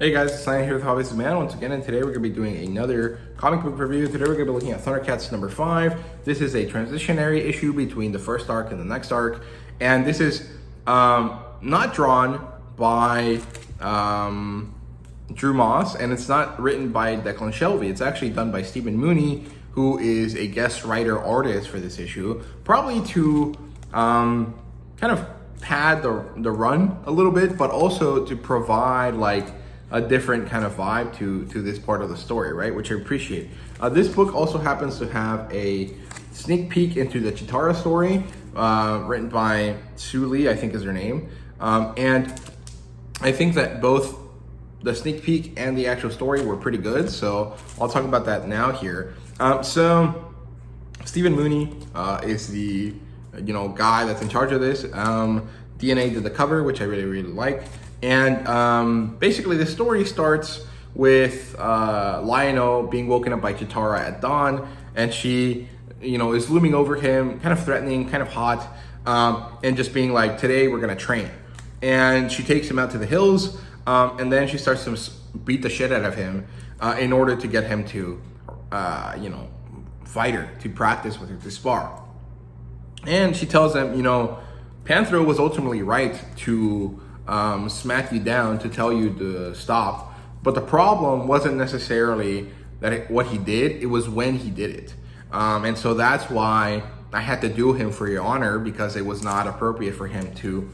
Hey guys, it's Ryan here with HobbiesofaMan once again, and today we're going to be doing another comic book review. Today we're going to be looking at Thundercats number 5. This is a transitionary issue between the first arc and the next arc, and this is not drawn by Drew Moss, and it's not written by Declan Shelvey. It's actually done by Stephen Mooney, who is a guest writer artist for this issue, probably to kind of pad the run a little bit, but also to provide like a different kind of vibe to this part of the story, right? Which I appreciate. This book also happens to have a sneak peek into the Chitara story, written by Sue Lee, I think is her name. And I think that both the sneak peek and the actual story were pretty good, so I'll talk about that now here. So Stephen Mooney is the guy that's in charge of this. DNA did the cover, which I really like. And basically the story starts with Lion-O being woken up by Chitara at dawn, and she is looming over him, kind of threatening, kind of hot, and just being like, today we're gonna train. And she takes him out to the hills, and then she starts to beat the shit out of him in order to get him to fight her, to practice with her, to spar. And she tells them, Panthro was ultimately right to smack you down, to tell you to stop, but the problem wasn't necessarily what he did, it was when he did it. And so that's why I had to do him for your honor, because it was not appropriate for him to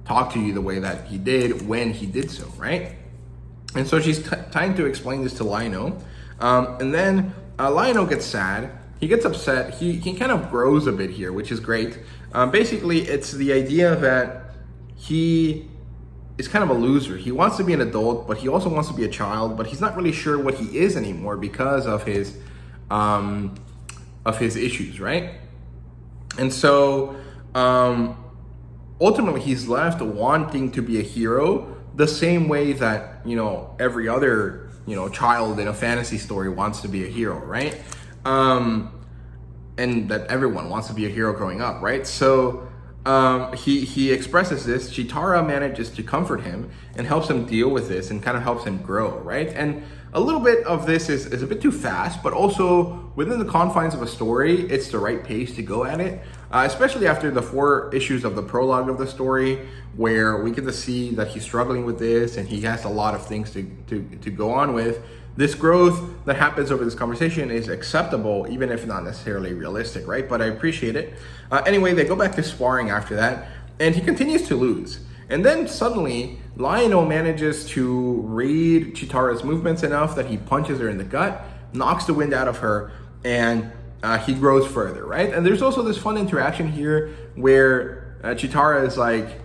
talk to you the way that he did when he did so, right? And so she's trying to explain this to Lion-O, and then Lion-O gets sad, he gets upset, he kind of grows a bit here, which is great. Basically, it's the idea that he is kind of a loser. He wants to be an adult, but he also wants to be a child, but he's not really sure what he is anymore because of his issues, right? And so ultimately he's left wanting to be a hero the same way that every other child in a fantasy story wants to be a hero, right? And that everyone wants to be a hero growing up, right? So he expresses this. Chitara manages to comfort him and helps him deal with this and kind of helps him grow, right? And a little bit of this is a bit too fast, but also within the confines of a story, it's the right pace to go at it, especially after the 4 issues of the prologue of the story, where we get to see that he's struggling with this and he has a lot of things to go on with. This growth that happens over this conversation is acceptable, even if not necessarily realistic, right? But I appreciate it. Anyway, they go back to sparring after that, and he continues to lose. And then suddenly, Lion-O manages to read Chitara's movements enough that he punches her in the gut, knocks the wind out of her, and he grows further, right? And there's also this fun interaction here where Chitara is like,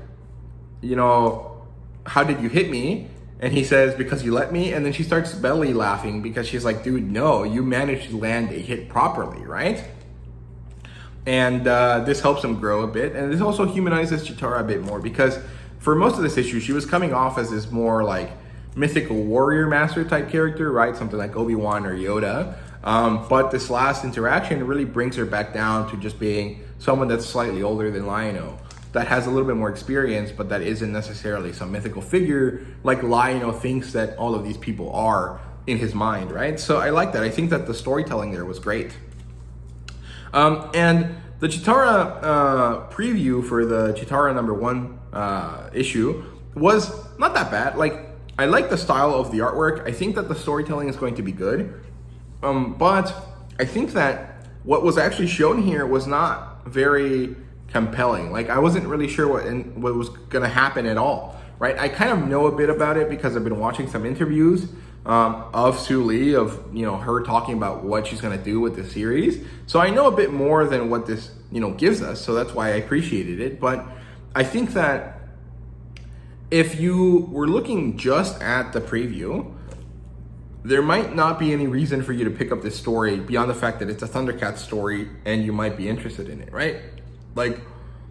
how did you hit me? And he says, because you let me. And then she starts belly laughing because she's like, dude, no, you managed to land a hit properly, right? And this helps him grow a bit. And this also humanizes Chitara a bit more, because for most of this issue, she was coming off as this more like mythical warrior master type character, right? Something like Obi-Wan or Yoda. But this last interaction really brings her back down to just being someone that's slightly older than Lion-O, that has a little bit more experience, but that isn't necessarily some mythical figure like Lion-O thinks that all of these people are in his mind, right? So I like that. I think that the storytelling there was great. And the Chitara preview for the Chitara number 1 issue was not that bad. Like, I like the style of the artwork. I think that the storytelling is going to be good. But I think that what was actually shown here was not very compelling. Like, I wasn't really sure what was gonna happen at all, right? I kind of know a bit about it because I've been watching some interviews of Sue Lee, of her talking about what she's gonna do with the series. So I know a bit more than what this gives us, so that's why I appreciated it. But I think that if you were looking just at the preview, there might not be any reason for you to pick up this story beyond the fact that it's a Thundercats story and you might be interested in it, right? Like,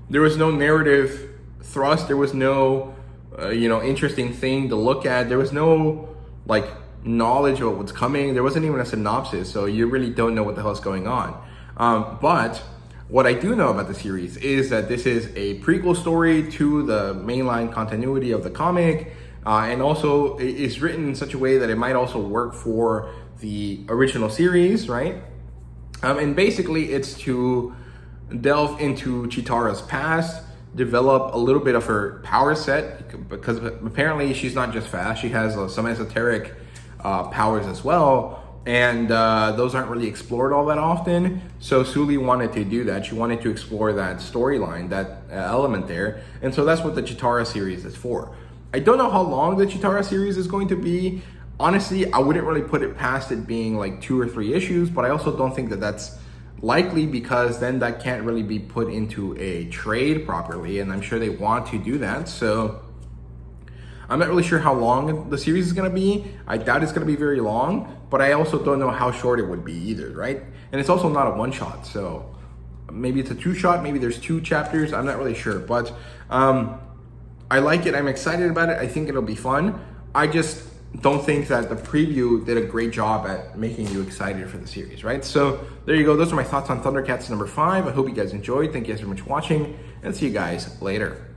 there was no narrative thrust, there was no interesting thing to look at, there was no like knowledge of what's coming, there wasn't even a synopsis, so you really don't know what the hell's going on. But what I do know about the series is that this is a prequel story to the mainline continuity of the comic. and also it's written in such a way that it might also work for the original series, right? And basically it's to delve into Chitara's past, develop a little bit of her power set, because apparently she's not just fast, she has some esoteric powers as well, and those aren't really explored all that often. So Suli wanted to do that. She wanted to explore that storyline, that element there, and so that's what the Chitara series is for. I don't know how long the Chitara series is going to be. Honestly, I wouldn't really put it past it being like 2 or 3 issues, but I also don't think that that's likely, because then that can't really be put into a trade properly, and I'm sure they want to do that. So I'm not really sure how long the series is going to be. I doubt it's going to be very long, but I also don't know how short it would be either, right? And it's also not a one-shot, so maybe it's a 2-shot, maybe there's 2 chapters, I'm not really sure, but I like it, I'm excited about it, I think it'll be fun. I just don't think that the preview did a great job at making you excited for the series, right? So there you go, those are my thoughts on Thundercats number 5. I hope you guys enjoyed. Thank you guys very much for watching, and see you guys later.